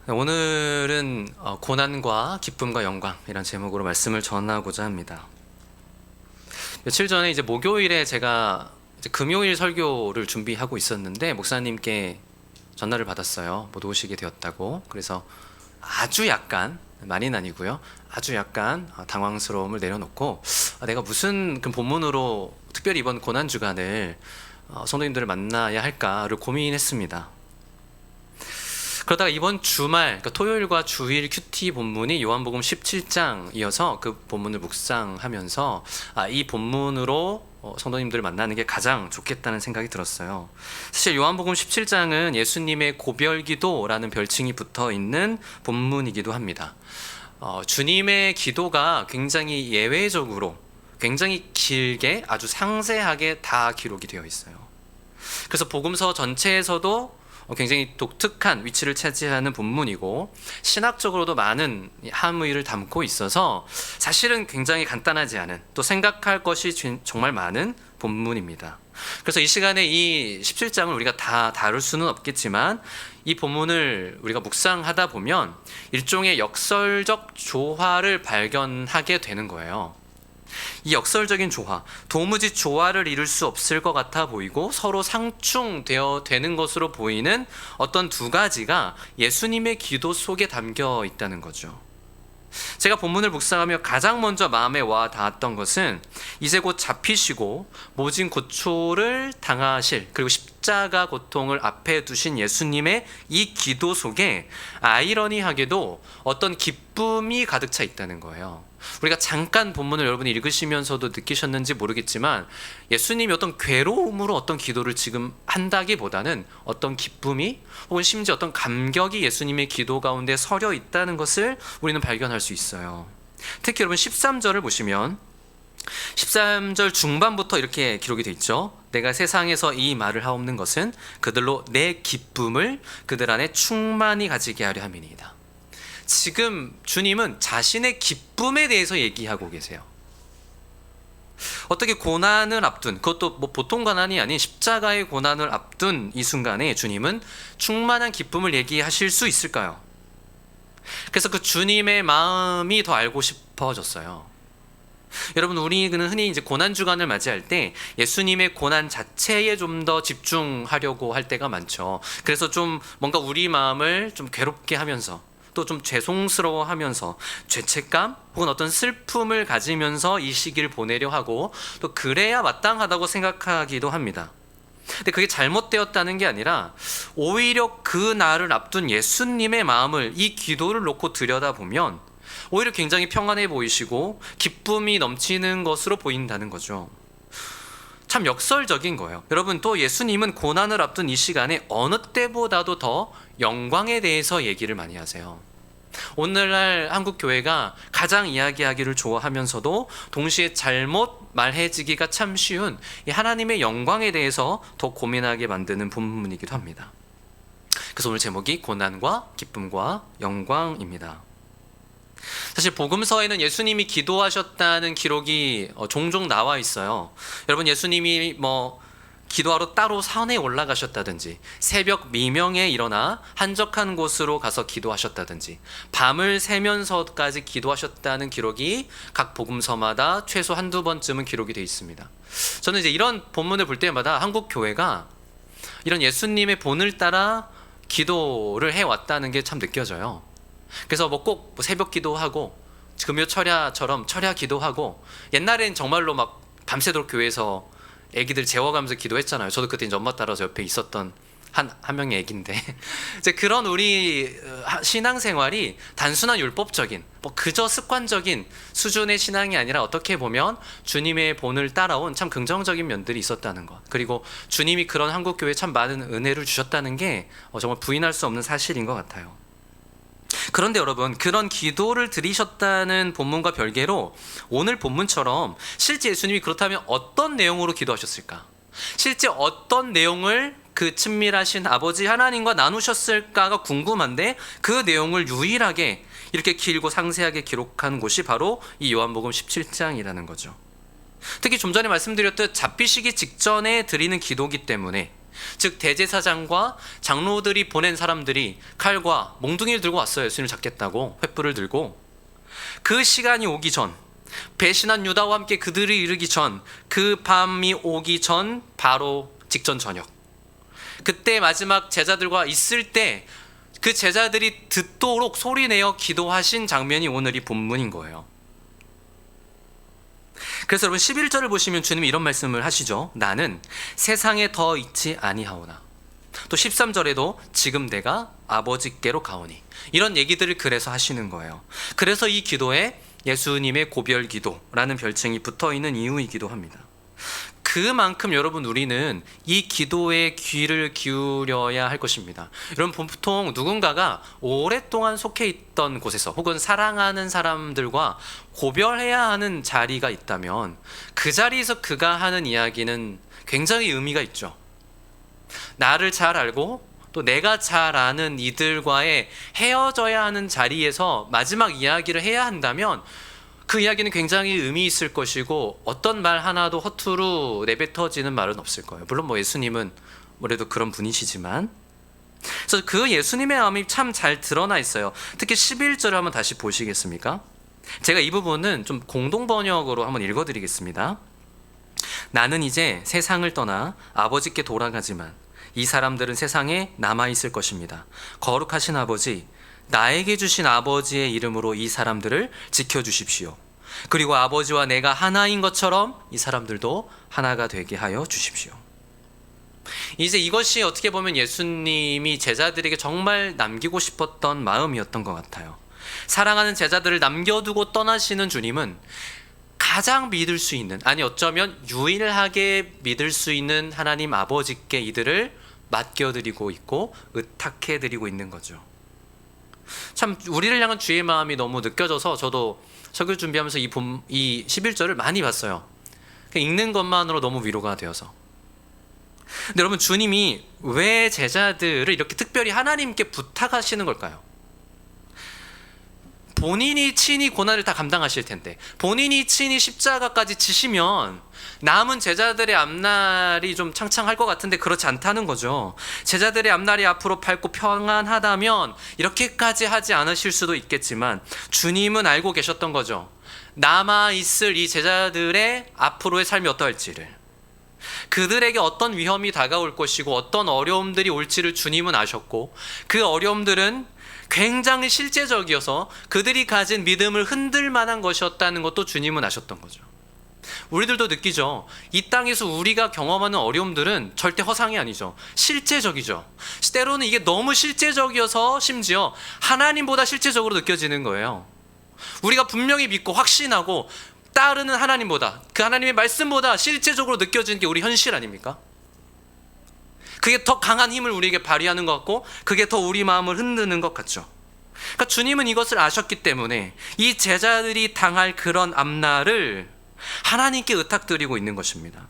오늘은 고난과 기쁨과 영광이란 제목으로 말씀을 전하고자 합니다. 며칠 전에 이제 목요일에 제가 이제 금요일 설교를 준비하고 있었는데 목사님께 전화를 받았어요. 못 오시게 되었다고. 그래서 아주 약간, 많이는 아니고요, 아주 약간 당황스러움을 내려놓고 내가 무슨 그 본문으로 특별히 이번 고난 주간을 성도님들을 만나야 할까를 고민했습니다. 그러다가 이번 주말, 그러니까 토요일과 주일 큐티 본문이 요한복음 17장이어서 그 본문을 묵상하면서 이 본문으로 성도님들을 만나는 게 가장 좋겠다는 생각이 들었어요. 사실 요한복음 17장은 예수님의 고별기도라는 별칭이 붙어 있는 본문이기도 합니다. 주님의 기도가 굉장히 예외적으로 굉장히 길게 아주 상세하게 다 기록이 되어 있어요. 그래서 복음서 전체에서도 굉장히 독특한 위치를 차지하는 본문이고 신학적으로도 많은 함의를 담고 있어서 사실은 굉장히 간단하지 않은, 또 생각할 것이 정말 많은 본문입니다. 그래서 이 시간에 이 17장을 우리가 다 다룰 수는 없겠지만 이 본문을 우리가 묵상하다 보면 일종의 역설적 조화를 발견하게 되는 거예요. 이 역설적인 조화, 도무지 조화를 이룰 수 없을 것 같아 보이고 서로 상충되어 되는 것으로 보이는 어떤 두 가지가 예수님의 기도 속에 담겨 있다는 거죠. 제가 본문을 묵상하며 가장 먼저 마음에 와 닿았던 것은 이제 곧 잡히시고 모진 고초를 당하실, 그리고 십자가 고통을 앞에 두신 예수님의 이 기도 속에 아이러니하게도 어떤 기쁨이 가득 차 있다는 거예요. 우리가 잠깐 본문을 여러분이 읽으시면서도 느끼셨는지 모르겠지만 예수님이 어떤 괴로움으로 어떤 기도를 지금 한다기보다는 어떤 기쁨이 혹은 심지어 어떤 감격이 예수님의 기도 가운데 서려 있다는 것을 우리는 발견할 수 있어요. 특히 여러분 13절을 보시면 13절 중반부터 이렇게 기록이 되어 있죠. 내가 세상에서 이 말을 하옵는 것은 그들로 내 기쁨을 그들 안에 충만히 가지게 하려 함이니이다. 지금 주님은 자신의 기쁨에 대해서 얘기하고 계세요. 어떻게 고난을 앞둔, 그것도 뭐 보통 고난이 아닌 십자가의 고난을 앞둔 이 순간에 주님은 충만한 기쁨을 얘기하실 수 있을까요? 그래서 그 주님의 마음이 더 알고 싶어졌어요. 여러분, 우리는 흔히 이제 고난 주간을 맞이할 때 예수님의 고난 자체에 좀 더 집중하려고 할 때가 많죠. 그래서 좀 뭔가 우리 마음을 좀 괴롭게 하면서 또 좀 죄송스러워하면서 죄책감 혹은 어떤 슬픔을 가지면서 이 시기를 보내려 하고 또 그래야 마땅하다고 생각하기도 합니다. 근데 그게 잘못되었다는 게 아니라 오히려 그 날을 앞둔 예수님의 마음을 이 기도를 놓고 들여다보면 오히려 굉장히 평안해 보이시고 기쁨이 넘치는 것으로 보인다는 거죠. 참 역설적인 거예요. 여러분, 또 예수님은 고난을 앞둔 이 시간에 어느 때보다도 더 영광에 대해서 얘기를 많이 하세요. 오늘날 한국 교회가 가장 이야기하기를 좋아하면서도 동시에 잘못 말해지기가 참 쉬운 이 하나님의 영광에 대해서 더 고민하게 만드는 본문이기도 합니다. 그래서 오늘 제목이 고난과 기쁨과 영광입니다. 사실 복음서에는 예수님이 기도하셨다는 기록이 종종 나와 있어요. 여러분, 예수님이 기도하러 따로 산에 올라가셨다든지 새벽 미명에 일어나 한적한 곳으로 가서 기도하셨다든지 밤을 새면서까지 기도하셨다는 기록이 각 복음서마다 최소 한두 번쯤은 기록이 되어 있습니다. 저는 이제 이런 본문을 볼 때마다 한국 교회가 이런 예수님의 본을 따라 기도를 해왔다는 게 참 느껴져요. 그래서 꼭 새벽 기도하고 금요 철야처럼 철야 기도하고, 옛날엔 정말로 막 밤새도록 교회에서 애기들 재워가면서 기도했잖아요. 저도 그때 이제 엄마 따라서 옆에 있었던 한 명의 애기인데 이제 그런 우리 신앙생활이 단순한 율법적인 그저 습관적인 수준의 신앙이 아니라 어떻게 보면 주님의 본을 따라온 참 긍정적인 면들이 있었다는 것, 그리고 주님이 그런 한국 교회에 참 많은 은혜를 주셨다는 게 정말 부인할 수 없는 사실인 것 같아요. 그런데 여러분, 그런 기도를 드리셨다는 본문과 별개로 오늘 본문처럼 실제 예수님이 그렇다면 어떤 내용으로 기도하셨을까? 실제 어떤 내용을 그 친밀하신 아버지 하나님과 나누셨을까가 궁금한데 그 내용을 유일하게 이렇게 길고 상세하게 기록한 곳이 바로 이 요한복음 17장이라는 거죠. 특히 좀 전에 말씀드렸듯 잡히시기 직전에 드리는 기도이기 때문에 즉 대제사장과 장로들이 보낸 사람들이 칼과 몽둥이를 들고 왔어요. 예수님을 잡겠다고, 횃불을 들고. 그 시간이 오기 전, 배신한 유다와 함께 그들이 이르기 전, 그 밤이 오기 전, 바로 직전 저녁, 그때 마지막 제자들과 있을 때 그 제자들이 듣도록 소리내어 기도하신 장면이 오늘 이 본문인 거예요. 그래서 여러분 11절을 보시면 주님이 이런 말씀을 하시죠. 나는 세상에 더 있지 아니하오나. 또 13절에도 지금 내가 아버지께로 가오니. 이런 얘기들을 그래서 하시는 거예요. 그래서 이 기도에 예수님의 고별 기도라는 별칭이 붙어 있는 이유이기도 합니다. 그만큼 여러분 우리는 이 기도에 귀를 기울여야 할 것입니다. 여러분 보통 누군가가 오랫동안 속해 있던 곳에서 혹은 사랑하는 사람들과 고별해야 하는 자리가 있다면 그 자리에서 그가 하는 이야기는 굉장히 의미가 있죠. 나를 잘 알고 또 내가 잘 아는 이들과의 헤어져야 하는 자리에서 마지막 이야기를 해야 한다면 그 이야기는 굉장히 의미 있을 것이고 어떤 말 하나도 허투루 내뱉어지는 말은 없을 거예요. 물론 예수님은 그래도 그런 분이시지만, 그래서 그 예수님의 마음이 참 잘 드러나 있어요. 특히 11절을 한번 다시 보시겠습니까? 제가 이 부분은 좀 공동 번역으로 한번 읽어드리겠습니다. 나는 이제 세상을 떠나 아버지께 돌아가지만 이 사람들은 세상에 남아있을 것입니다. 거룩하신 아버지, 나에게 주신 아버지의 이름으로 이 사람들을 지켜주십시오. 그리고 아버지와 내가 하나인 것처럼 이 사람들도 하나가 되게 하여 주십시오. 이제 이것이 어떻게 보면 예수님이 제자들에게 정말 남기고 싶었던 마음이었던 것 같아요. 사랑하는 제자들을 남겨두고 떠나시는 주님은 가장 믿을 수 있는, 아니 어쩌면 유일하게 믿을 수 있는 하나님 아버지께 이들을 맡겨드리고 있고 의탁해드리고 있는 거죠. 참 우리를 향한 주의 마음이 너무 느껴져서 저도 설교 준비하면서 이 11절을 많이 봤어요. 읽는 것만으로 너무 위로가 되어서. 근데 여러분 주님이 왜 제자들을 이렇게 특별히 하나님께 부탁하시는 걸까요? 본인이 친히 고난을 다 감당하실 텐데, 본인이 친히 십자가까지 지시면 남은 제자들의 앞날이 좀 창창할 것 같은데 그렇지 않다는 거죠. 제자들의 앞날이 앞으로 밝고 평안하다면 이렇게까지 하지 않으실 수도 있겠지만 주님은 알고 계셨던 거죠. 남아있을 이 제자들의 앞으로의 삶이 어떠할지를, 그들에게 어떤 위험이 다가올 것이고 어떤 어려움들이 올지를 주님은 아셨고, 그 어려움들은 굉장히 실제적이어서 그들이 가진 믿음을 흔들 만한 것이었다는 것도 주님은 아셨던 거죠. 우리들도 느끼죠. 이 땅에서 우리가 경험하는 어려움들은 절대 허상이 아니죠. 실제적이죠. 때로는 이게 너무 실제적이어서 심지어 하나님보다 실제적으로 느껴지는 거예요. 우리가 분명히 믿고 확신하고 따르는 하나님보다, 그 하나님의 말씀보다 실제적으로 느껴지는 게 우리 현실 아닙니까? 그게 더 강한 힘을 우리에게 발휘하는 것 같고 그게 더 우리 마음을 흔드는 것 같죠. 그러니까 주님은 이것을 아셨기 때문에 이 제자들이 당할 그런 앞날을 하나님께 의탁드리고 있는 것입니다.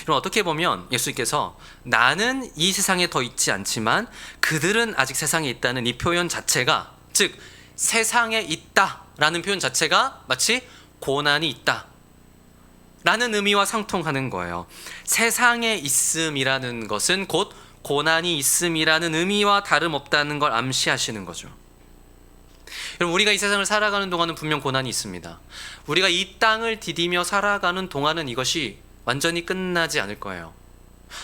그럼 어떻게 보면 예수님께서 나는 이 세상에 더 있지 않지만 그들은 아직 세상에 있다는 이 표현 자체가, 즉 세상에 있다라는 표현 자체가 마치 고난이 있다 라는 의미와 상통하는 거예요. 세상에 있음이라는 것은 곧 고난이 있음이라는 의미와 다름없다는 걸 암시하시는 거죠. 여러분 우리가 이 세상을 살아가는 동안은 분명 고난이 있습니다. 우리가 이 땅을 디디며 살아가는 동안은 이것이 완전히 끝나지 않을 거예요.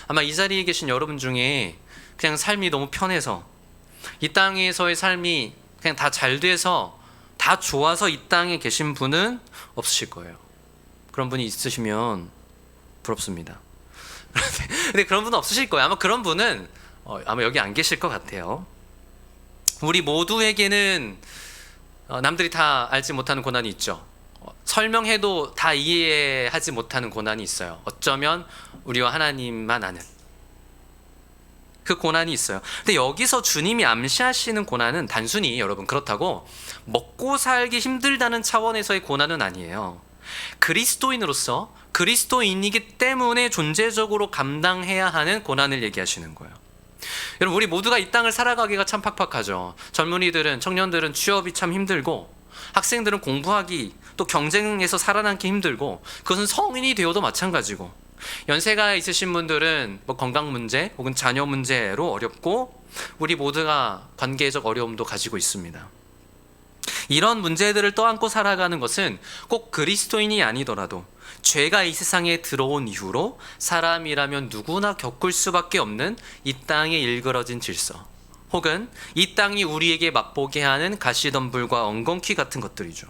아마 이 자리에 계신 여러분 중에 그냥 삶이 너무 편해서, 이 땅에서의 삶이 그냥 다 잘 돼서 다 좋아서 이 땅에 계신 분은 없으실 거예요. 그런 분이 있으시면 부럽습니다. 근데 그런 분은 없으실 거예요. 아마 그런 분은 아마 여기 안 계실 것 같아요. 우리 모두에게는 남들이 다 알지 못하는 고난이 있죠. 설명해도 다 이해하지 못하는 고난이 있어요. 어쩌면 우리와 하나님만 아는 그 고난이 있어요. 근데 여기서 주님이 암시하시는 고난은 단순히 여러분 그렇다고 먹고 살기 힘들다는 차원에서의 고난은 아니에요. 그리스도인으로서 그리스도인이기 때문에 존재적으로 감당해야 하는 고난을 얘기하시는 거예요. 여러분 우리 모두가 이 땅을 살아가기가 참 팍팍하죠. 젊은이들은, 청년들은 취업이 참 힘들고, 학생들은 공부하기 또 경쟁에서 살아남기 힘들고, 그것은 성인이 되어도 마찬가지고, 연세가 있으신 분들은 뭐 건강 문제 혹은 자녀 문제로 어렵고 우리 모두가 관계적 어려움도 가지고 있습니다. 이런 문제들을 떠안고 살아가는 것은 꼭 그리스도인이 아니더라도 죄가 이 세상에 들어온 이후로 사람이라면 누구나 겪을 수밖에 없는 이 땅에 일그러진 질서, 혹은 이 땅이 우리에게 맛보게 하는 가시덤불과 엉겅퀴 같은 것들이죠.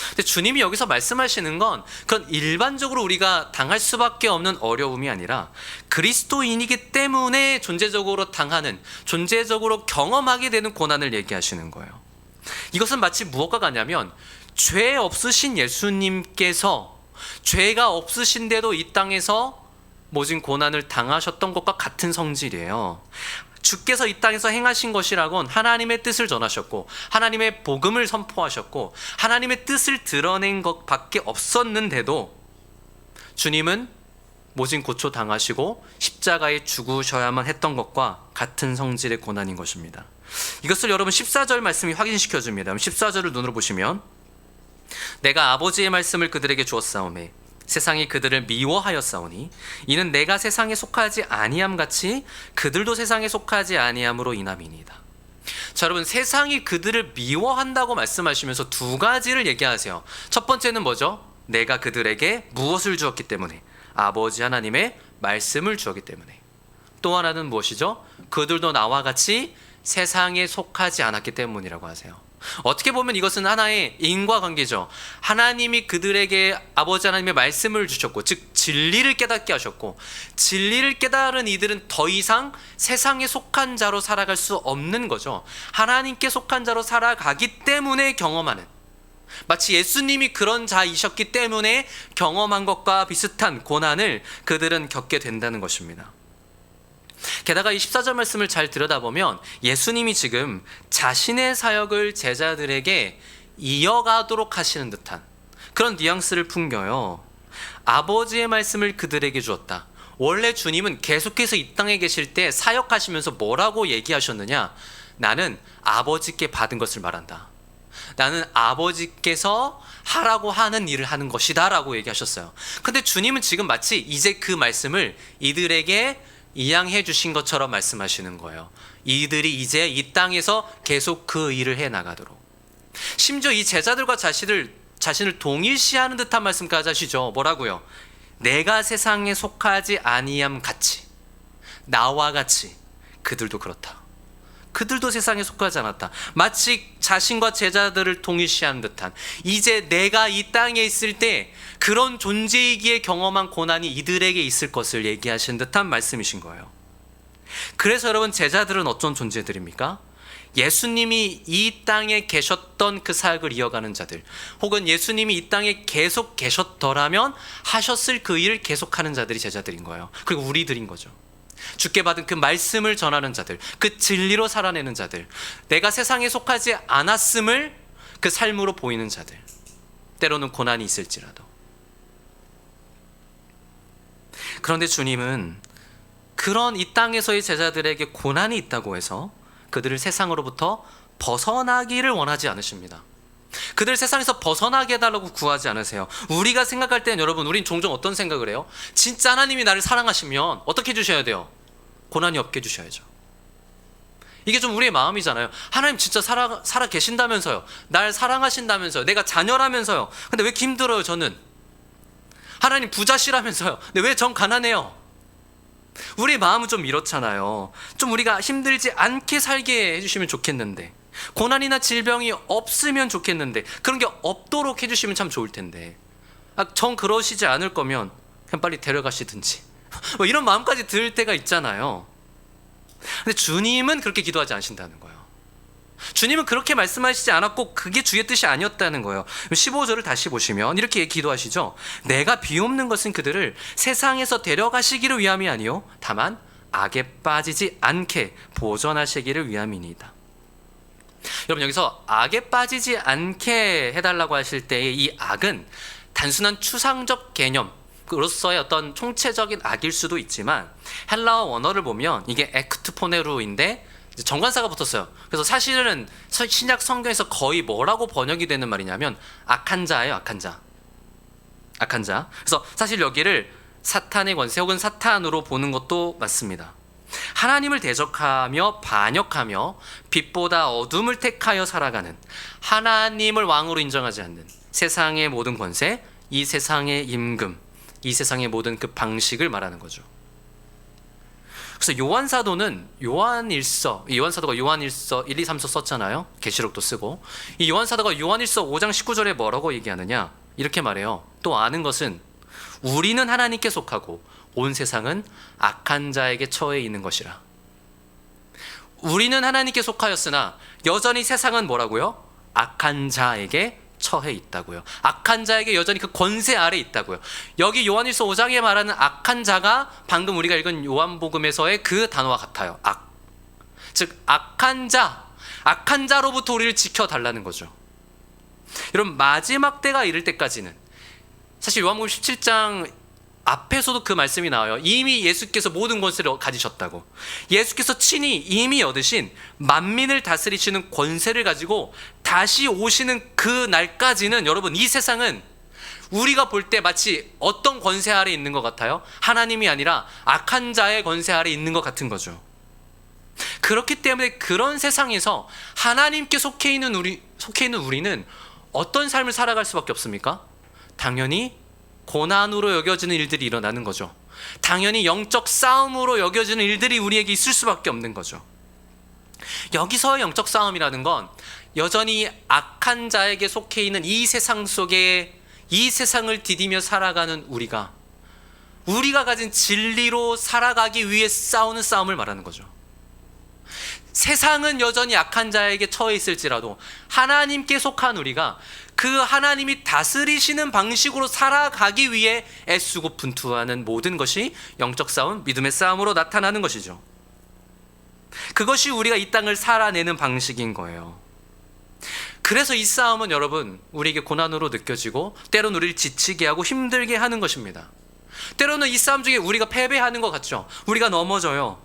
근데 주님이 여기서 말씀하시는 건 그런 일반적으로 우리가 당할 수밖에 없는 어려움이 아니라 그리스도인이기 때문에 존재적으로 당하는, 존재적으로 경험하게 되는 고난을 얘기하시는 거예요. 이것은 마치 무엇과 같냐면 죄 없으신 예수님께서 죄가 없으신데도 이 땅에서 모진 고난을 당하셨던 것과 같은 성질이에요. 주께서 이 땅에서 행하신 것이라곤 하나님의 뜻을 전하셨고 하나님의 복음을 선포하셨고 하나님의 뜻을 드러낸 것밖에 없었는데도 주님은 모진 고초 당하시고 십자가에 죽으셔야만 했던 것과 같은 성질의 고난인 것입니다. 이것을 여러분 14절 말씀이 확인시켜 줍니다. 14절을 눈으로 보시면 내가 아버지의 말씀을 그들에게 주었사오매 세상이 그들을 미워하였사오니 이는 내가 세상에 속하지 아니함 같이 그들도 세상에 속하지 아니함으로 인함이니이다. 자, 여러분, 세상이 그들을 미워한다고 말씀하시면서 두 가지를 얘기하세요. 첫 번째는 뭐죠? 내가 그들에게 무엇을 주었기 때문에, 아버지 하나님의 말씀을 주었기 때문에. 또 하나는 무엇이죠? 그들도 나와 같이 세상에 속하지 않았기 때문이라고 하세요. 어떻게 보면 이것은 하나의 인과관계죠. 하나님이 그들에게 아버지 하나님의 말씀을 주셨고, 즉 진리를 깨닫게 하셨고, 진리를 깨달은 이들은 더 이상 세상에 속한 자로 살아갈 수 없는 거죠. 하나님께 속한 자로 살아가기 때문에 경험하는, 마치 예수님이 그런 자이셨기 때문에 경험한 것과 비슷한 고난을 그들은 겪게 된다는 것입니다. 게다가 이 14절 말씀을 잘 들여다보면 예수님이 지금 자신의 사역을 제자들에게 이어가도록 하시는 듯한 그런 뉘앙스를 풍겨요. 아버지의 말씀을 그들에게 주었다. 원래 주님은 계속해서 이 땅에 계실 때 사역하시면서 뭐라고 얘기하셨느냐? 나는 아버지께 받은 것을 말한다. 나는 아버지께서 하라고 하는 일을 하는 것이다 라고 얘기하셨어요. 근데 주님은 지금 마치 이제 그 말씀을 이들에게 이양해 주신 것처럼 말씀하시는 거예요. 이들이 이제 이 땅에서 계속 그 일을 해 나가도록. 심지어 이 제자들과 자신을 동일시하는 듯한 말씀까지 하시죠. 뭐라고요? 내가 세상에 속하지 아니함 같이, 나와 같이 그들도 그렇다. 그들도 세상에 속하지 않았다. 마치 자신과 제자들을 동일시하는 듯한, 이제 내가 이 땅에 있을 때 그런 존재이기에 경험한 고난이 이들에게 있을 것을 얘기하신 듯한 말씀이신 거예요. 그래서 여러분, 제자들은 어떤 존재들입니까? 예수님이 이 땅에 계셨던 그 사역을 이어가는 자들, 혹은 예수님이 이 땅에 계속 계셨더라면 하셨을 그 일을 계속하는 자들이 제자들인 거예요. 그리고 우리들인 거죠. 주께 받은 그 말씀을 전하는 자들, 그 진리로 살아내는 자들, 내가 세상에 속하지 않았음을 그 삶으로 보이는 자들, 때로는 고난이 있을지라도. 그런데 주님은 그런 이 땅에서의 제자들에게 고난이 있다고 해서 그들을 세상으로부터 벗어나기를 원하지 않으십니다. 그들 세상에서 벗어나게 해달라고 구하지 않으세요. 우리가 생각할 때는 여러분, 우린 종종 어떤 생각을 해요? 진짜 하나님이 나를 사랑하시면 어떻게 해주셔야 돼요? 고난이 없게 해주셔야죠. 이게 좀 우리의 마음이잖아요. 하나님 진짜 살아 계신다면서요. 날 사랑하신다면서요. 내가 자녀라면서요. 근데 왜 이렇게 힘들어요, 저는? 하나님 부자시라면서요. 근데 왜 전 가난해요? 우리의 마음은 좀 이렇잖아요. 좀 우리가 힘들지 않게 살게 해주시면 좋겠는데, 고난이나 질병이 없으면 좋겠는데, 그런 게 없도록 해주시면 참 좋을 텐데, 전 그러시지 않을 거면 그냥 빨리 데려가시든지, 뭐 이런 마음까지 들 때가 있잖아요. 근데 주님은 그렇게 기도하지 않으신다는 거예요. 주님은 그렇게 말씀하시지 않았고 그게 주의 뜻이 아니었다는 거예요. 15절을 다시 보시면 이렇게 기도하시죠. 내가 비옵는 것은 그들을 세상에서 데려가시기를 위함이 아니요 다만 악에 빠지지 않게 보존하시기를 위함이니이다. 여러분, 여기서 악에 빠지지 않게 해달라고 하실 때의 이 악은 단순한 추상적 개념으로서의 어떤 총체적인 악일 수도 있지만, 헬라어 원어를 보면 이게 에크트포네루인데 정관사가 붙었어요. 그래서 사실은 신약 성경에서 거의 뭐라고 번역이 되는 말이냐면 악한 자예요. 악한 자. 그래서 사실 여기를 사탄의 권세 혹은 사탄으로 보는 것도 맞습니다. 하나님을 대적하며 반역하며 빛보다 어둠을 택하여 살아가는, 하나님을 왕으로 인정하지 않는 세상의 모든 권세, 이 세상의 임금, 이 세상의 모든 그 방식을 말하는 거죠. 그래서 요한사도가 요한일서 1, 2, 3서 썼잖아요. 계시록도 쓰고. 이 요한사도가 요한일서 5장 19절에 뭐라고 얘기하느냐? 이렇게 말해요. 또 아는 것은 우리는 하나님께 속하고 온 세상은 악한 자에게 처해 있는 것이라. 우리는 하나님께 속하였으나 여전히 세상은 뭐라고요? 악한 자에게 처해 있다고요. 악한 자에게 여전히 그 권세 아래 있다고요. 여기 요한일서 5장에 말하는 악한 자가 방금 우리가 읽은 요한복음에서의 그 단어와 같아요. 악. 즉 악한 자로부터 우리를 지켜달라는 거죠. 여러분, 마지막 때가 이를 때까지는, 사실 요한복음 17장 앞에서도 그 말씀이 나와요. 이미 예수께서 모든 권세를 가지셨다고. 예수께서 친히 이미 얻으신 만민을 다스리시는 권세를 가지고 다시 오시는 그 날까지는, 여러분, 이 세상은 우리가 볼 때 마치 어떤 권세 아래 있는 것 같아요? 하나님이 아니라 악한 자의 권세 아래 있는 것 같은 거죠. 그렇기 때문에 그런 세상에서 하나님께 속해 있는 우리는 어떤 삶을 살아갈 수밖에 없습니까? 당연히 고난으로 여겨지는 일들이 일어나는 거죠. 당연히 영적 싸움으로 여겨지는 일들이 우리에게 있을 수밖에 없는 거죠. 여기서의 영적 싸움이라는 건 여전히 악한 자에게 속해 있는 이 세상 속에, 이 세상을 디디며 살아가는 우리가 가진 진리로 살아가기 위해 싸우는 싸움을 말하는 거죠. 세상은 여전히 악한 자에게 처해 있을지라도 하나님께 속한 우리가 그 하나님이 다스리시는 방식으로 살아가기 위해 애쓰고 분투하는 모든 것이 영적 싸움, 믿음의 싸움으로 나타나는 것이죠. 그것이 우리가 이 땅을 살아내는 방식인 거예요. 그래서 이 싸움은 여러분, 우리에게 고난으로 느껴지고 때로는 우리를 지치게 하고 힘들게 하는 것입니다. 때로는 이 싸움 중에 우리가 패배하는 것 같죠. 우리가 넘어져요.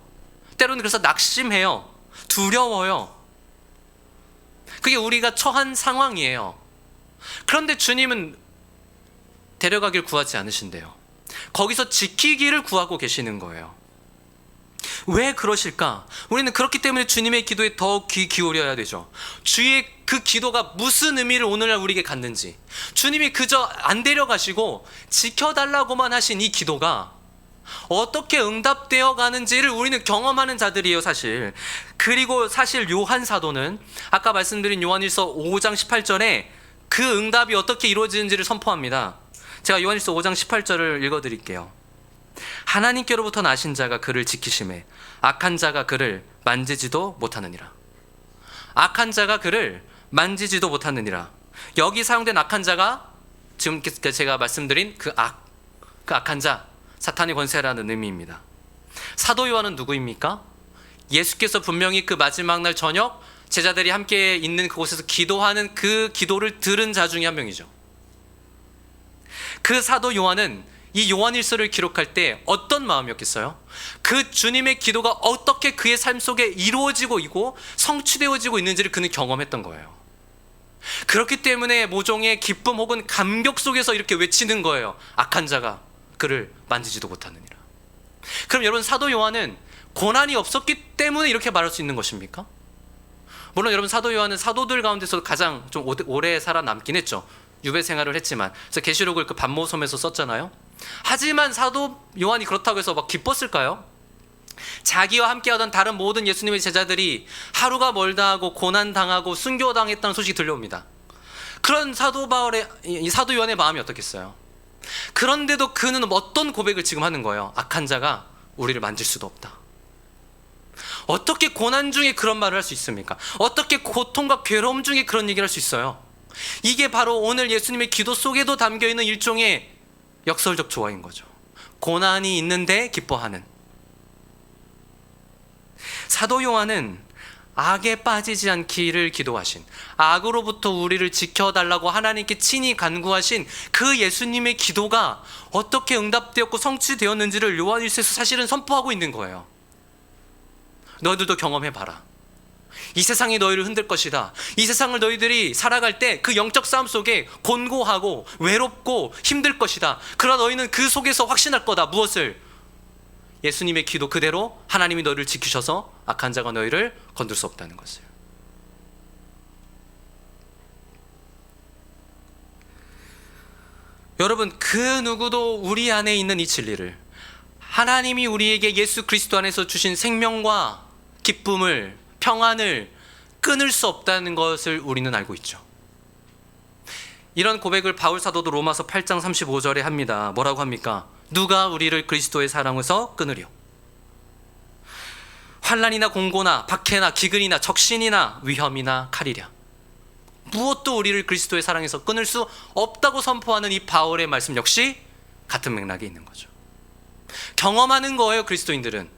때로는 그래서 낙심해요. 두려워요. 그게 우리가 처한 상황이에요. 그런데 주님은 데려가길 구하지 않으신대요. 거기서 지키기를 구하고 계시는 거예요. 왜 그러실까? 우리는 그렇기 때문에 주님의 기도에 더 귀 기울여야 되죠. 주의 그 기도가 무슨 의미를 오늘날 우리에게 갖는지, 주님이 그저 안 데려가시고 지켜달라고만 하신 이 기도가 어떻게 응답되어 가는지를 우리는 경험하는 자들이에요, 사실. 그리고 사실 요한 사도는 아까 말씀드린 요한일서 5장 18절에 그 응답이 어떻게 이루어지는지를 선포합니다. 제가 요한일서 5장 18절을 읽어드릴게요. 하나님께로부터 나신 자가 그를 지키심에 악한 자가 그를 만지지도 못하느니라. 악한 자가 그를 만지지도 못하느니라. 여기 사용된 악한 자가 지금 제가 말씀드린 그 악한 자, 사탄의 권세라는 의미입니다. 사도 요한은 누구입니까? 예수께서 분명히 그 마지막 날 저녁 제자들이 함께 있는 그곳에서 기도하는 그 기도를 들은 자 중에 한 명이죠. 그 사도 요한은 이 요한일서를 기록할 때 어떤 마음이었겠어요? 그 주님의 기도가 어떻게 그의 삶 속에 이루어지고 있고 성취되어지고 있는지를 그는 경험했던 거예요. 그렇기 때문에 모종의 기쁨 혹은 감격 속에서 이렇게 외치는 거예요. 악한 자가 그를 만지지도 못하느니라. 그럼 여러분, 사도 요한은 고난이 없었기 때문에 이렇게 말할 수 있는 것입니까? 물론 여러분, 사도 요한은 사도들 가운데서 가장 좀 오래 살아남긴 했죠. 유배 생활을 했지만. 그래서 계시록을 그 반모섬에서 썼잖아요. 하지만 사도 요한이 그렇다고 해서 막 기뻤을까요? 자기와 함께하던 다른 모든 예수님의 제자들이 하루가 멀다 하고 고난당하고 순교당했다는 소식이 들려옵니다. 그런 사도 요한의 마음이 어떻겠어요? 그런데도 그는 어떤 고백을 지금 하는 거예요? 악한 자가 우리를 만질 수도 없다. 어떻게 고난 중에 그런 말을 할 수 있습니까? 어떻게 고통과 괴로움 중에 그런 얘기를 할 수 있어요? 이게 바로 오늘 예수님의 기도 속에도 담겨있는 일종의 역설적 조화인 거죠. 고난이 있는데 기뻐하는. 사도 요한은 악에 빠지지 않기를 기도하신, 악으로부터 우리를 지켜달라고 하나님께 친히 간구하신 그 예수님의 기도가 어떻게 응답되었고 성취되었는지를 요한일서에서 사실은 선포하고 있는 거예요. 너희들도 경험해봐라. 이 세상이 너희를 흔들 것이다. 이 세상을 너희들이 살아갈 때 그 영적 싸움 속에 곤고하고 외롭고 힘들 것이다. 그러나 너희는 그 속에서 확신할 거다. 무엇을? 예수님의 기도 그대로 하나님이 너희를 지키셔서 악한 자가 너희를 건들 수 없다는 것을. 여러분, 그 누구도 우리 안에 있는 이 진리를, 하나님이 우리에게 예수 그리스도 안에서 주신 생명과 기쁨을, 평안을 끊을 수 없다는 것을 우리는 알고 있죠. 이런 고백을 바울 사도도 로마서 8장 35절에 합니다. 뭐라고 합니까? 누가 우리를 그리스도의 사랑에서 끊으려? 환난이나 공고나 박해나 기근이나 적신이나 위험이나 칼이랴. 무엇도 우리를 그리스도의 사랑에서 끊을 수 없다고 선포하는 이 바울의 말씀 역시 같은 맥락에 있는 거죠. 경험하는 거예요. 그리스도인들은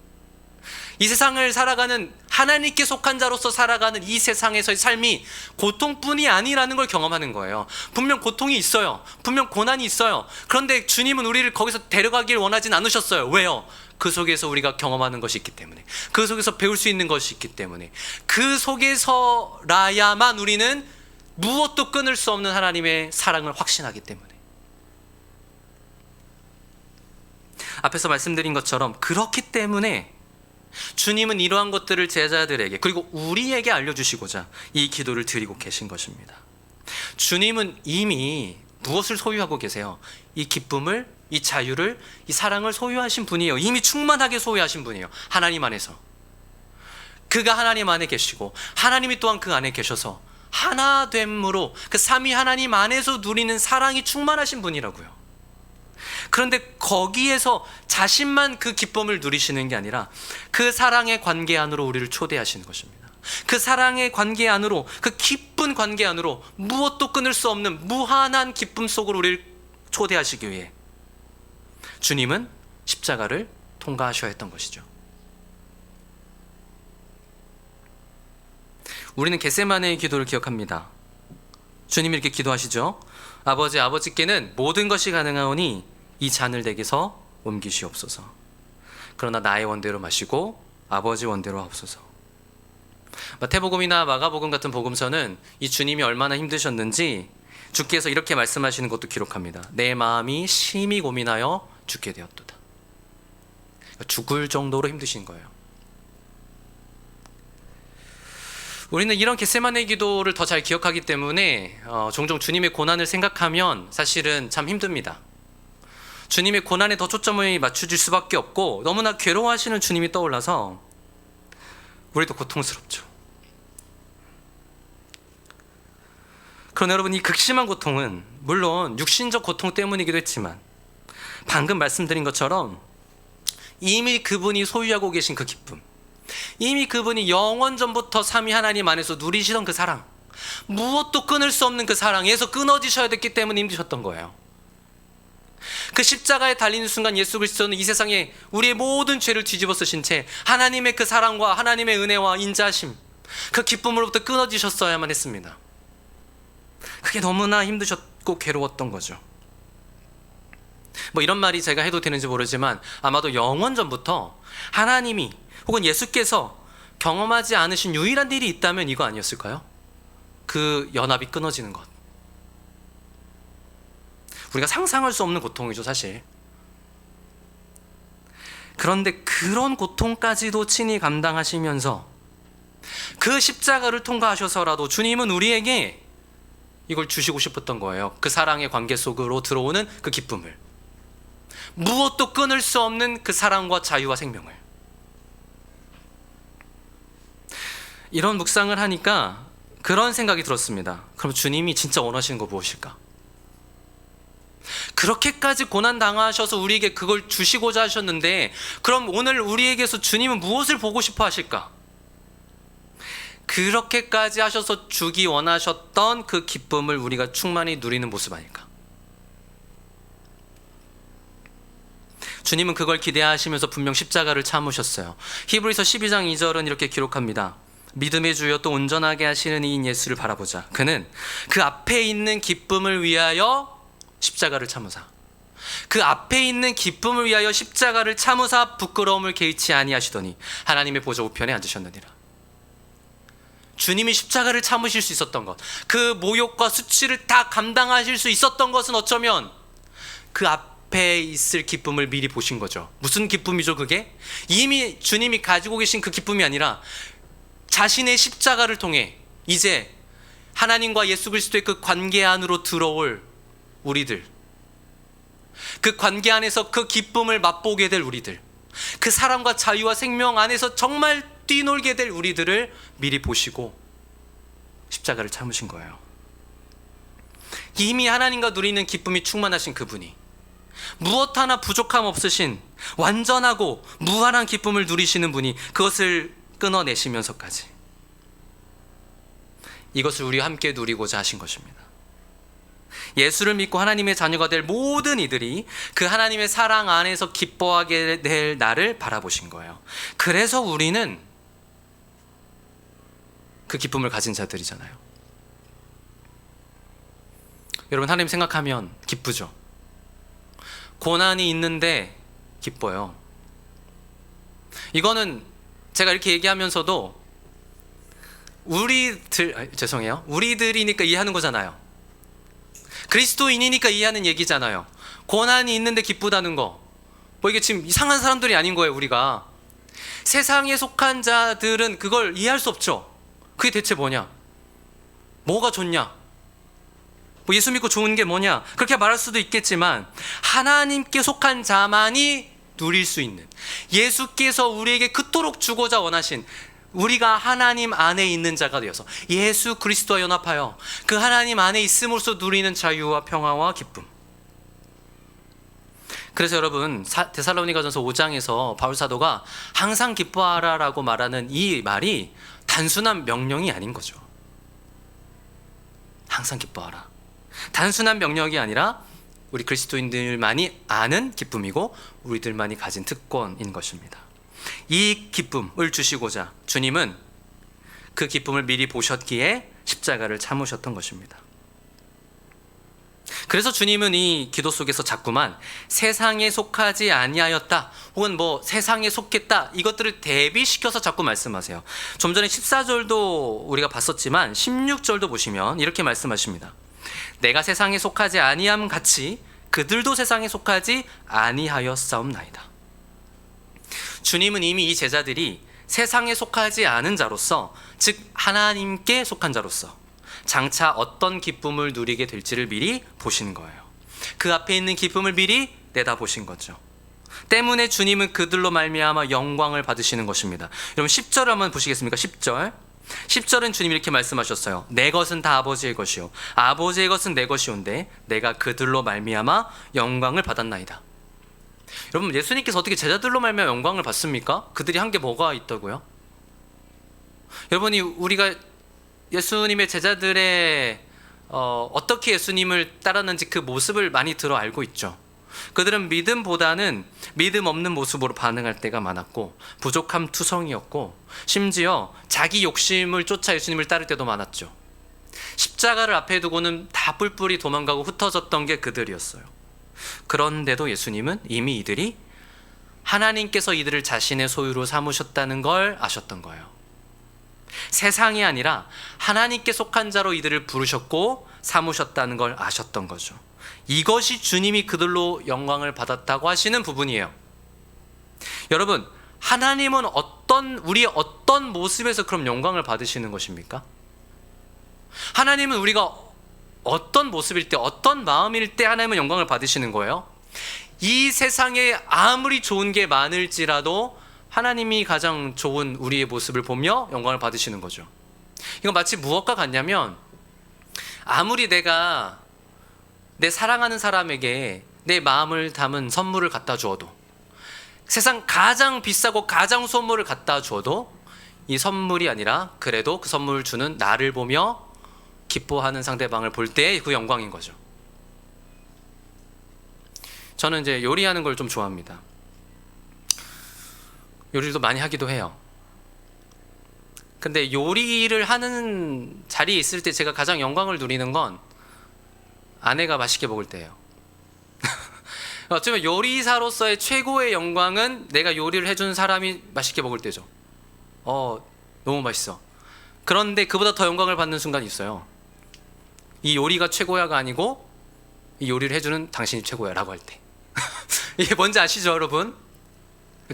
이 세상을 살아가는, 하나님께 속한 자로서 살아가는 이 세상에서의 삶이 고통뿐이 아니라는 걸 경험하는 거예요. 분명 고통이 있어요. 분명 고난이 있어요. 그런데 주님은 우리를 거기서 데려가길 원하진 않으셨어요. 왜요? 그 속에서 우리가 경험하는 것이 있기 때문에, 그 속에서 배울 수 있는 것이 있기 때문에, 그 속에서라야만 우리는 무엇도 끊을 수 없는 하나님의 사랑을 확신하기 때문에. 앞에서 말씀드린 것처럼 그렇기 때문에 주님은 이러한 것들을 제자들에게, 그리고 우리에게 알려주시고자 이 기도를 드리고 계신 것입니다. 주님은 이미 무엇을 소유하고 계세요? 이 기쁨을, 이 자유를, 이 사랑을 소유하신 분이에요. 이미 충만하게 소유하신 분이에요. 하나님 안에서. 그가 하나님 안에 계시고 하나님이 또한 그 안에 계셔서 하나됨으로 그 삼위 하나님 안에서 누리는 사랑이 충만하신 분이라고요. 그런데 거기에서 자신만 그 기쁨을 누리시는 게 아니라 그 사랑의 관계 안으로 우리를 초대하시는 것입니다. 그 사랑의 관계 안으로, 그 기쁜 관계 안으로 무엇도 끊을 수 없는 무한한 기쁨 속으로 우리를 초대하시기 위해 주님은 십자가를 통과하셔야 했던 것이죠. 우리는 겟세마네의 기도를 기억합니다. 주님이 이렇게 기도하시죠. 아버지께는 모든 것이 가능하오니 이 잔을 내게서 옮기시옵소서. 그러나 나의 원대로 마시고 아버지 원대로 하옵소서. 마태복음이나 마가복음 같은 복음서는 이 주님이 얼마나 힘드셨는지 주께서 이렇게 말씀하시는 것도 기록합니다. 내 마음이 심히 고민하여 죽게 되었도다. 죽을 정도로 힘드신 거예요. 우리는 이런 겟세마네 기도를 더 잘 기억하기 때문에 종종 주님의 고난을 생각하면 사실은 참 힘듭니다. 주님의 고난에 더 초점을 맞춰줄 수밖에 없고 너무나 괴로워하시는 주님이 떠올라서 우리도 고통스럽죠. 그러나 여러분, 이 극심한 고통은 물론 육신적 고통 때문이기도 했지만 방금 말씀드린 것처럼 이미 그분이 소유하고 계신 그 기쁨, 이미 그분이 영원 전부터 삼위 하나님 안에서 누리시던 그 사랑, 무엇도 끊을 수 없는 그 사랑에서 끊어지셔야 됐기 때문에 힘드셨던 거예요. 그 십자가에 달리는 순간 예수 그리스도는 이 세상에 우리의 모든 죄를 뒤집어 쓰신 채 하나님의 그 사랑과 하나님의 은혜와 인자하심, 그 기쁨으로부터 끊어지셨어야만 했습니다. 그게 너무나 힘드셨고 괴로웠던 거죠. 뭐 이런 말이 제가 해도 되는지 모르지만 아마도 영원 전부터 하나님이 혹은 예수께서 경험하지 않으신 유일한 일이 있다면 이거 아니었을까요? 그 연합이 끊어지는 것. 우리가 상상할 수 없는 고통이죠, 사실. 그런데 그런 고통까지도 친히 감당하시면서 그 십자가를 통과하셔서라도 주님은 우리에게 이걸 주시고 싶었던 거예요. 그 사랑의 관계 속으로 들어오는 그 기쁨을, 무엇도 끊을 수 없는 그 사랑과 자유와 생명을. 이런 묵상을 하니까 그런 생각이 들었습니다. 그럼 주님이 진짜 원하시는 거 무엇일까? 그렇게까지 고난 당하셔서 우리에게 그걸 주시고자 하셨는데 그럼 오늘 우리에게서 주님은 무엇을 보고 싶어 하실까? 그렇게까지 하셔서 주기 원하셨던 그 기쁨을 우리가 충만히 누리는 모습 아닐까? 주님은 그걸 기대하시면서 분명 십자가를 참으셨어요. 히브리서 12장 2절은 이렇게 기록합니다. 믿음의 주여 또 온전하게 하시는 이인 예수를 바라보자. 그는 그 앞에 있는 기쁨을 위하여 십자가를 참으사, 그 앞에 있는 기쁨을 위하여 십자가를 참으사 부끄러움을 개의치 아니하시더니 하나님의 보좌 우편에 앉으셨느니라. 주님이 십자가를 참으실 수 있었던 것, 그 모욕과 수치를 다 감당하실 수 있었던 것은 어쩌면 그 앞에 있을 기쁨을 미리 보신 거죠. 무슨 기쁨이죠 그게? 이미 주님이 가지고 계신 그 기쁨이 아니라 자신의 십자가를 통해 이제 하나님과 예수 그리스도의 그 관계 안으로 들어올 우리들, 그 관계 안에서 그 기쁨을 맛보게 될 우리들, 그 사랑과 자유와 생명 안에서 정말 뛰놀게 될 우리들을 미리 보시고 십자가를 참으신 거예요. 이미 하나님과 누리는 기쁨이 충만하신 그분이 무엇 하나 부족함 없으신 완전하고 무한한 기쁨을 누리시는 분이 그것을 끊어내시면서까지 이것을 우리와 함께 누리고자 하신 것입니다. 예수를 믿고 하나님의 자녀가 될 모든 이들이 그 하나님의 사랑 안에서 기뻐하게 될 나를 바라보신 거예요. 그래서 우리는 그 기쁨을 가진 자들이잖아요. 여러분, 하나님 생각하면 기쁘죠. 고난이 있는데 기뻐요. 이거는 제가 이렇게 얘기하면서도 우리들이니까 이해하는 거잖아요. 그리스도인이니까 이해하는 얘기잖아요. 고난이 있는데 기쁘다는 거, 뭐 이게 지금 이상한 사람들이 아닌 거예요. 우리가 세상에 속한 자들은 그걸 이해할 수 없죠. 그게 대체 뭐냐, 뭐가 좋냐, 뭐 예수 믿고 좋은 게 뭐냐, 그렇게 말할 수도 있겠지만 하나님께 속한 자만이 누릴 수 있는, 예수께서 우리에게 그토록 주고자 원하신, 우리가 하나님 안에 있는 자가 되어서 예수 그리스도와 연합하여 그 하나님 안에 있음으로써 누리는 자유와 평화와 기쁨. 그래서 여러분, 데살로니가전서 5장에서 바울 사도가 항상 기뻐하라라고 말하는 이 말이 단순한 명령이 아닌 거죠. 항상 기뻐하라, 단순한 명령이 아니라 우리 그리스도인들만이 아는 기쁨이고 우리들만이 가진 특권인 것입니다. 이 기쁨을 주시고자 주님은 그 기쁨을 미리 보셨기에 십자가를 참으셨던 것입니다. 그래서 주님은 이 기도 속에서 자꾸만 세상에 속하지 아니하였다, 혹은 뭐 세상에 속했다, 이것들을 대비시켜서 자꾸 말씀하세요. 좀 전에 14절도 우리가 봤었지만 16절도 보시면 이렇게 말씀하십니다. 내가 세상에 속하지 아니함 같이 그들도 세상에 속하지 아니하였사옵나이다. 주님은 이미 이 제자들이 세상에 속하지 않은 자로서, 즉 하나님께 속한 자로서 장차 어떤 기쁨을 누리게 될지를 미리 보신 거예요. 그 앞에 있는 기쁨을 미리 내다보신 거죠. 때문에 주님은 그들로 말미암아 영광을 받으시는 것입니다. 여러분 10절 한번 보시겠습니까? 10절은 주님이 이렇게 말씀하셨어요. 내 것은 다 아버지의 것이요 아버지의 것은 내 것이온데 내가 그들로 말미암아 영광을 받았나이다. 여러분, 예수님께서 어떻게 제자들로 말미암아 영광을 받습니까? 그들이 한 게 뭐가 있다고요? 여러분이 우리가 예수님의 제자들의 어떻게 예수님을 따랐는지 그 모습을 많이 들어 알고 있죠. 그들은 믿음보다는 믿음 없는 모습으로 반응할 때가 많았고 부족함 투성이었고 심지어 자기 욕심을 쫓아 예수님을 따를 때도 많았죠. 십자가를 앞에 두고는 다 뿔뿔이 도망가고 흩어졌던 게 그들이었어요. 그런데도 예수님은 이미 이들이 하나님께서 이들을 자신의 소유로 삼으셨다는 걸 아셨던 거예요. 세상이 아니라 하나님께 속한 자로 이들을 부르셨고 삼으셨다는 걸 아셨던 거죠. 이것이 주님이 그들로 영광을 받았다고 하시는 부분이에요. 여러분, 하나님은 우리의 어떤 모습에서 그럼 영광을 받으시는 것입니까? 하나님은 우리가 어떤 모습일 때, 어떤 마음일 때 하나님은 영광을 받으시는 거예요? 이 세상에 아무리 좋은 게 많을지라도 하나님이 가장 좋은 우리의 모습을 보며 영광을 받으시는 거죠. 이건 마치 무엇과 같냐면, 아무리 내가 내 사랑하는 사람에게 내 마음을 담은 선물을 갖다 주어도, 세상 가장 비싸고 가장 선물을 갖다 주어도 이 선물이 아니라 그래도 그 선물을 주는 나를 보며 기뻐하는 상대방을 볼 때 그 영광인 거죠. 저는 이제 요리하는 걸 좀 좋아합니다. 요리도 많이 하기도 해요. 근데 요리를 하는 자리에 있을 때 제가 가장 영광을 누리는 건 아내가 맛있게 먹을 때예요. 어쩌면 요리사로서의 최고의 영광은 내가 요리를 해준 사람이 맛있게 먹을 때죠. 너무 맛있어. 그런데 그보다 더 영광을 받는 순간이 있어요. 이 요리가 최고야가 아니고 이 요리를 해주는 당신이 최고야라고 할 때. 이게 뭔지 아시죠, 여러분?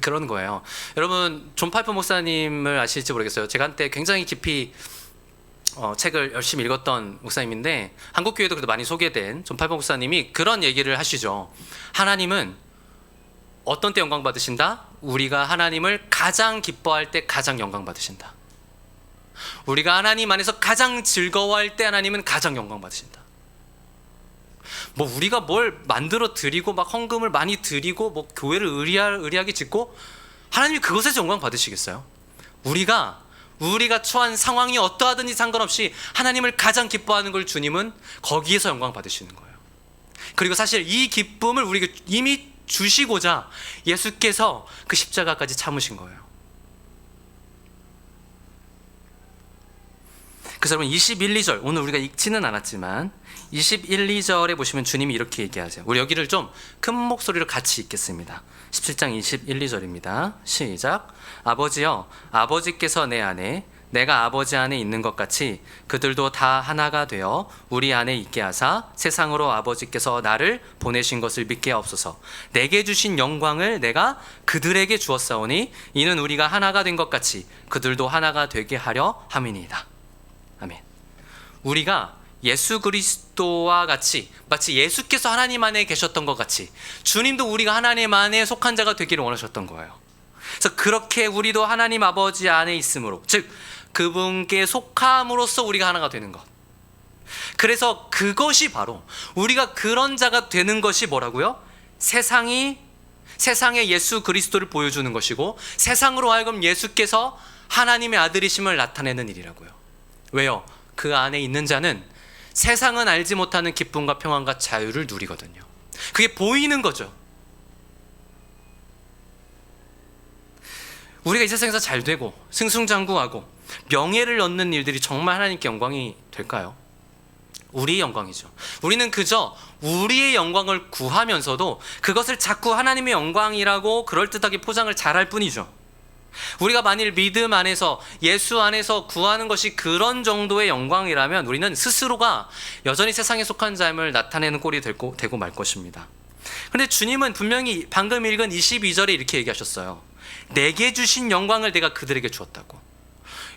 그런 거예요. 여러분, 존 파이퍼 목사님을 아실지 모르겠어요. 제가 한때 굉장히 깊이 책을 열심히 읽었던 목사님인데, 한국교회도 그래도 많이 소개된 존 파이퍼 목사님이 그런 얘기를 하시죠. 하나님은 어떤 때 영광 받으신다? 우리가 하나님을 가장 기뻐할 때 가장 영광 받으신다. 우리가 하나님 안에서 가장 즐거워할 때 하나님은 가장 영광 받으신다. 뭐 우리가 뭘 만들어 드리고 막 헌금을 많이 드리고 뭐 교회를 의리하게 짓고 하나님이 그것에서 영광 받으시겠어요? 우리가 처한 상황이 어떠하든지 상관없이 하나님을 가장 기뻐하는 걸 주님은 거기에서 영광 받으시는 거예요. 그리고 사실 이 기쁨을 우리에게 이미 주시고자 예수께서 그 십자가까지 참으신 거예요. 그래서 여러분 21, 2절 오늘 우리가 읽지는 않았지만 21, 2절에 보시면 주님이 이렇게 얘기하세요. 우리 여기를 좀 큰 목소리로 같이 읽겠습니다. 17장 21, 2절입니다. 시작. 아버지여, 아버지께서 내 안에 내가 아버지 안에 있는 것 같이 그들도 다 하나가 되어 우리 안에 있게 하사 세상으로 아버지께서 나를 보내신 것을 믿게 하옵소서. 내게 주신 영광을 내가 그들에게 주었사오니 이는 우리가 하나가 된 것 같이 그들도 하나가 되게 하려 함이니이다. 아멘. 우리가 예수 그리스도와 같이 마치 예수께서 하나님 안에 계셨던 것 같이 주님도 우리가 하나님 안에 속한 자가 되기를 원하셨던 거예요. 그래서 그렇게 우리도 하나님 아버지 안에 있으므로, 즉 그분께 속함으로써 우리가 하나가 되는 것. 그래서 그것이 바로 우리가 그런 자가 되는 것이 뭐라고요? 세상에 예수 그리스도를 보여주는 것이고 세상으로 하여금 예수께서 하나님의 아들이심을 나타내는 일이라고요. 왜요? 그 안에 있는 자는 세상은 알지 못하는 기쁨과 평안과 자유를 누리거든요. 그게 보이는 거죠. 우리가 이 세상에서 잘 되고 승승장구하고 명예를 얻는 일들이 정말 하나님께 영광이 될까요? 우리의 영광이죠. 우리는 그저 우리의 영광을 구하면서도 그것을 자꾸 하나님의 영광이라고 그럴듯하게 포장을 잘할 뿐이죠. 우리가 만일 믿음 안에서 예수 안에서 구하는 것이 그런 정도의 영광이라면 우리는 스스로가 여전히 세상에 속한 삶을 나타내는 꼴이 되고 말 것입니다. 그런데 주님은 분명히 방금 읽은 22절에 이렇게 얘기하셨어요. 내게 주신 영광을 내가 그들에게 주었다고.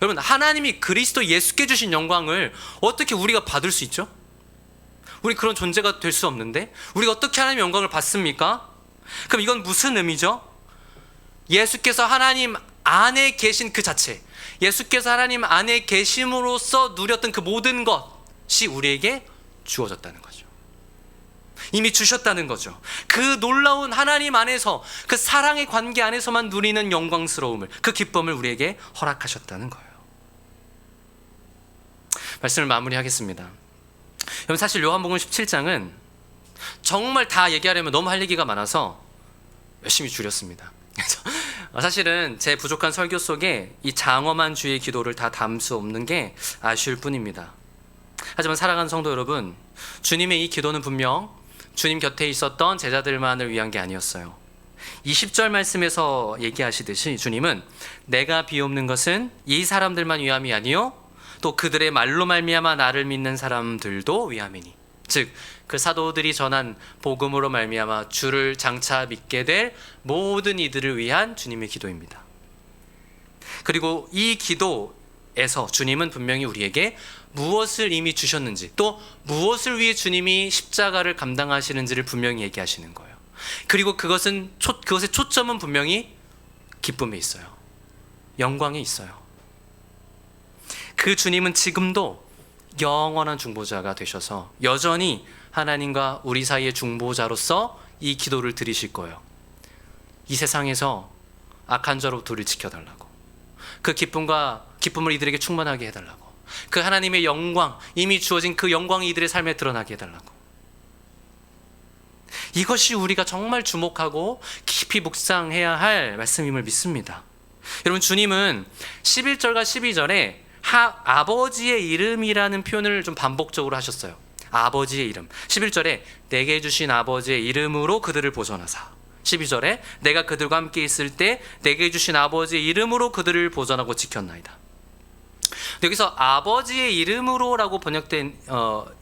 여러분, 하나님이 그리스도 예수께 주신 영광을 어떻게 우리가 받을 수 있죠? 우리 그런 존재가 될 수 없는데 우리가 어떻게 하나님의 영광을 받습니까? 그럼 이건 무슨 의미죠? 예수께서 하나님 안에 계신 그 자체, 예수께서 하나님 안에 계심으로써 누렸던 그 모든 것이 우리에게 주어졌다는 거죠. 이미 주셨다는 거죠. 그 놀라운 하나님 안에서 그 사랑의 관계 안에서만 누리는 영광스러움을, 그 기쁨을 우리에게 허락하셨다는 거예요. 말씀을 마무리하겠습니다. 여러분, 사실 요한복음 17장은 정말 다 얘기하려면 너무 할 얘기가 많아서 열심히 줄였습니다. 사실은 제 부족한 설교 속에 이 장엄한 주의 기도를 다 담을 수 없는 게 아쉬울 뿐입니다. 하지만 사랑하는 성도 여러분, 주님의 이 기도는 분명 주님 곁에 있었던 제자들만을 위한 게 아니었어요. 20절 말씀에서 얘기하시듯이 주님은 내가 비옵는 것은 이 사람들만 위함이 아니요 또 그들의 말로 말미암아 나를 믿는 사람들도 위함이니, 즉 그 사도들이 전한 복음으로 말미암아 주를 장차 믿게 될 모든 이들을 위한 주님의 기도입니다. 그리고 이 기도에서 주님은 분명히 우리에게 무엇을 이미 주셨는지, 또 무엇을 위해 주님이 십자가를 감당하시는지를 분명히 얘기하시는 거예요. 그리고 그것의 초점은 분명히 기쁨에 있어요. 영광에 있어요. 그 주님은 지금도 영원한 중보자가 되셔서 여전히 하나님과 우리 사이의 중보자로서 이 기도를 드리실 거예요. 이 세상에서 악한 자로부터 우리를 지켜달라고, 그 기쁨을 이들에게 충만하게 해달라고, 그 하나님의 영광, 이미 주어진 그 영광이 이들의 삶에 드러나게 해달라고. 이것이 우리가 정말 주목하고 깊이 묵상해야 할 말씀임을 믿습니다. 여러분, 주님은 11절과 12절에 아버지의 이름이라는 표현을 좀 반복적으로 하셨어요. 아버지의 이름. 11절에 내게 주신 아버지의 이름으로 그들을 보존하사, 12절에 내가 그들과 함께 있을 때 내게 주신 아버지의 이름으로 그들을 보존하고 지켰나이다. 여기서 아버지의 이름으로라고 번역된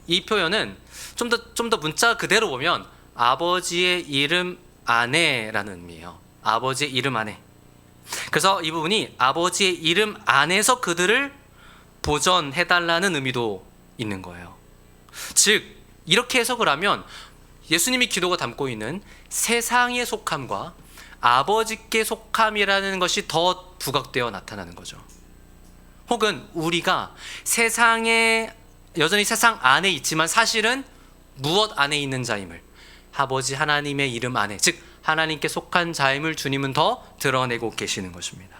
이 표현은 좀 더 문자 그대로 보면 아버지의 이름 안에라는 의미예요. 아버지의 이름 안에. 그래서 이 부분이 아버지의 이름 안에서 그들을 보전해달라는 의미도 있는 거예요. 즉 이렇게 해석을 하면 예수님이 기도가 담고 있는 세상의 속함과 아버지께 속함이라는 것이 더 부각되어 나타나는 거죠. 혹은 우리가 세상에 여전히 세상 안에 있지만 사실은 무엇 안에 있는 자임을, 아버지 하나님의 이름 안에, 즉 하나님께 속한 자임을 주님은 더 드러내고 계시는 것입니다.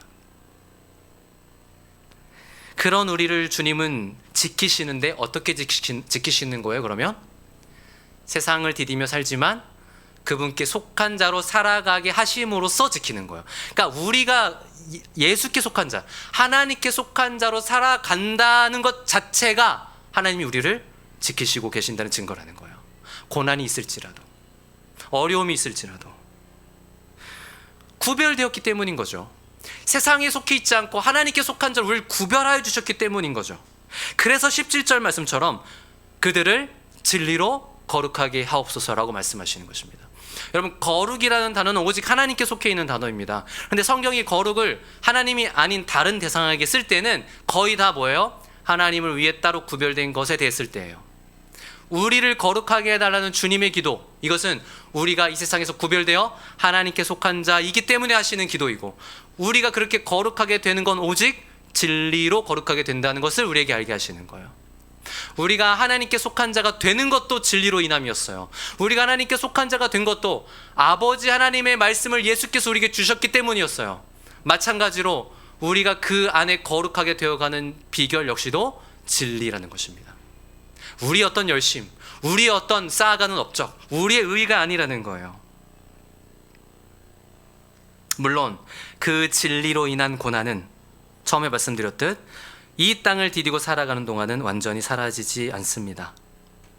그런 우리를 주님은 지키시는데 어떻게 지키시는 거예요? 그러면 세상을 디디며 살지만 그분께 속한 자로 살아가게 하심으로써 지키는 거예요. 그러니까 우리가 예수께 속한 자, 하나님께 속한 자로 살아간다는 것 자체가 하나님이 우리를 지키시고 계신다는 증거라는 거예요. 고난이 있을지라도, 어려움이 있을지라도 구별되었기 때문인 거죠. 세상에 속해 있지 않고 하나님께 속한 자를 우리를 구별하여 주셨기 때문인 거죠. 그래서 17절 말씀처럼 그들을 진리로 거룩하게 하옵소서라고 말씀하시는 것입니다. 여러분, 거룩이라는 단어는 오직 하나님께 속해 있는 단어입니다. 그런데 성경이 거룩을 하나님이 아닌 다른 대상에게 쓸 때는 거의 다 뭐예요? 하나님을 위해 따로 구별된 것에 대해 쓸 때예요. 우리를 거룩하게 해달라는 주님의 기도, 이것은 우리가 이 세상에서 구별되어 하나님께 속한 자이기 때문에 하시는 기도이고, 우리가 그렇게 거룩하게 되는 건 오직 진리로 거룩하게 된다는 것을 우리에게 알게 하시는 거예요. 우리가 하나님께 속한 자가 되는 것도 진리로 인함이었어요. 우리가 하나님께 속한 자가 된 것도 아버지 하나님의 말씀을 예수께서 우리에게 주셨기 때문이었어요. 마찬가지로 우리가 그 안에 거룩하게 되어가는 비결 역시도 진리라는 것입니다. 우리의 어떤 열심, 우리의 어떤 쌓아가는 업적, 우리의 의의가 아니라는 거예요. 물론 그 진리로 인한 고난은 처음에 말씀드렸듯 이 땅을 디디고 살아가는 동안은 완전히 사라지지 않습니다.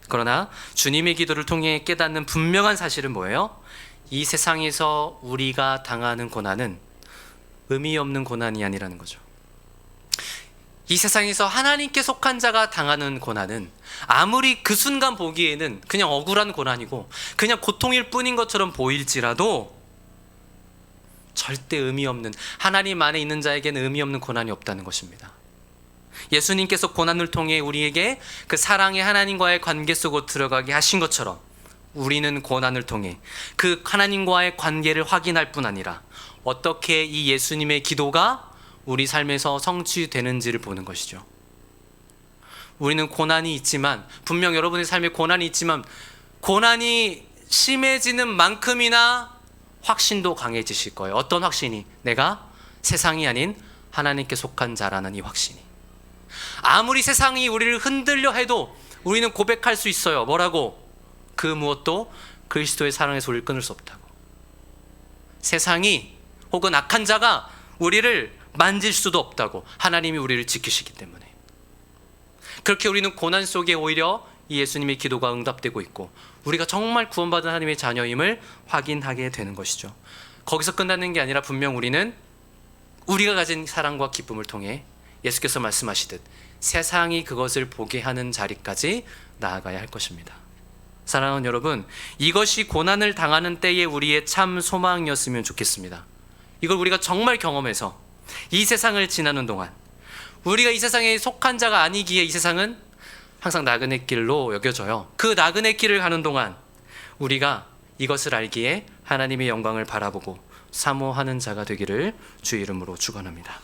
그러나 주님의 기도를 통해 깨닫는 분명한 사실은 뭐예요? 이 세상에서 우리가 당하는 고난은 의미 없는 고난이 아니라는 거죠. 이 세상에서 하나님께 속한 자가 당하는 고난은 아무리 그 순간 보기에는 그냥 억울한 고난이고 그냥 고통일 뿐인 것처럼 보일지라도 절대 의미 없는, 하나님 안에 있는 자에게는 의미 없는 고난이 없다는 것입니다. 예수님께서 고난을 통해 우리에게 그 사랑의 하나님과의 관계 속으로 들어가게 하신 것처럼 우리는 고난을 통해 그 하나님과의 관계를 확인할 뿐 아니라 어떻게 이 예수님의 기도가 우리 삶에서 성취되는지를 보는 것이죠. 우리는 고난이 있지만, 분명 여러분의 삶에 고난이 있지만 고난이 심해지는 만큼이나 확신도 강해지실 거예요. 어떤 확신이? 내가 세상이 아닌 하나님께 속한 자라는 이 확신이. 아무리 세상이 우리를 흔들려 해도 우리는 고백할 수 있어요. 뭐라고? 그 무엇도 그리스도의 사랑에서 우리를 끊을 수 없다고. 세상이 혹은 악한 자가 우리를 만질 수도 없다고. 하나님이 우리를 지키시기 때문에. 그렇게 우리는 고난 속에 오히려 이 예수님의 기도가 응답되고 있고 우리가 정말 구원받은 하나님의 자녀임을 확인하게 되는 것이죠. 거기서 끝나는 게 아니라 분명 우리는 우리가 가진 사랑과 기쁨을 통해 예수께서 말씀하시듯 세상이 그것을 보게 하는 자리까지 나아가야 할 것입니다. 사랑하는 여러분, 이것이 고난을 당하는 때에 우리의 참 소망이었으면 좋겠습니다. 이걸 우리가 정말 경험해서 이 세상을 지나는 동안 우리가 이 세상에 속한 자가 아니기에 이 세상은 항상 나그네 길로 여겨져요. 그 나그네 길을 가는 동안 우리가 이것을 알기에 하나님의 영광을 바라보고 사모하는 자가 되기를 주의 이름으로 축원합니다.